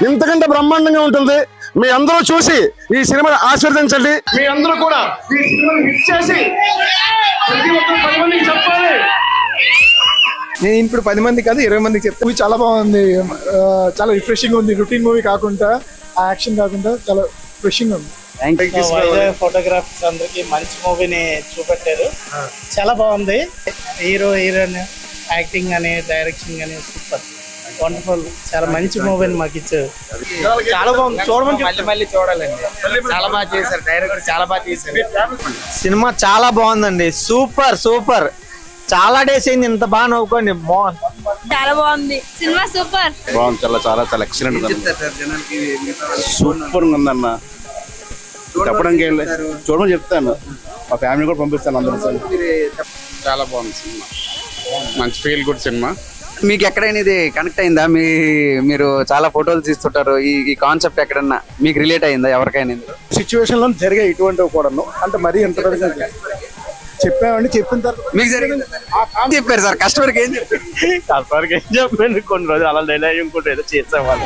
ఇంతకంటే బ్రహ్మాండంగా ఉంటుంది. మీ అందరూ చూసి ఈ సినిమాని ఆశీర్వదించండి. మీ అందరూ కూడా ఈ సినిమాని హిట్ చేసి ప్రతి ఒక్కరు 10 మందికి చెప్పాలి. నేను ఇప్పుడు 10 మంది కాదు 20 మందికి చెప్తాను. మూవీ చాలా బాగుంది, చాలా రిఫ్రెషింగ్ ఉంది. రొటీన్ మూవీ కాకుండా, యాక్షన్ కాకుండా చాలా రిఫ్రెషింగ్ ఉంది. ఫోటోగ్రాఫర్స్ అందరికి మంచి మూవీని చూపెట్టారు. చాలా బాగుంది. హీరో హీరోయిన్ యాక్టింగ్ అని, డైరెక్షన్ అని సూపర్, వండర్ఫుల్. చాలా మంచి మూవీని మాకు ఇచ్చారు. చాలా బాగుంది, చూడమని మళ్ళీ చూడాలండి. చాలా బాగా చేశారు, డైరెక్టర్ చాలా బాగా చేశారు. సినిమా చాలా బాగుందండి. Super super. చాలా డేస్ అయింది ఇంత బాగా నవ్వుకోండి. చాలా బాగుంది సినిమా. సూపర్ బాగుంది, చాలా చాలా ఎక్సలెంట్ సూపర్ ఉందన్న. చెప్పడానికి చూడమని చెప్తాను, మా ఫ్యామిలీ కూడా పంపిస్తాను అందరూ. చాలా బాగుంది సినిమా, మంచి ఫీల్ గుడ్ సినిమా. మీకు ఎక్కడైనా ఇది కనెక్ట్ అయిందా? మీరు చాలా ఫోటోలు తీస్తుంటారు. ఈ కాన్సెప్ట్ ఎక్కడన్నా మీకు రిలేట్ అయిందా ఎవరికైనా? సిచ్యువేషన్ లో జరిగే ఇటువంటివి కూడా అంటే మరీ ఎంత చెప్పామండి. చెప్పిన తర్వాత మీకు జరిగింది చెప్పారు సార్. కస్టమర్కి ఏం చెప్పారు? కస్టమర్కి ఏం చెప్పండి, కొన్ని రోజులు అలా డైలాగ్ ఇంకోటి ఏదో చేసేవాళ్ళు.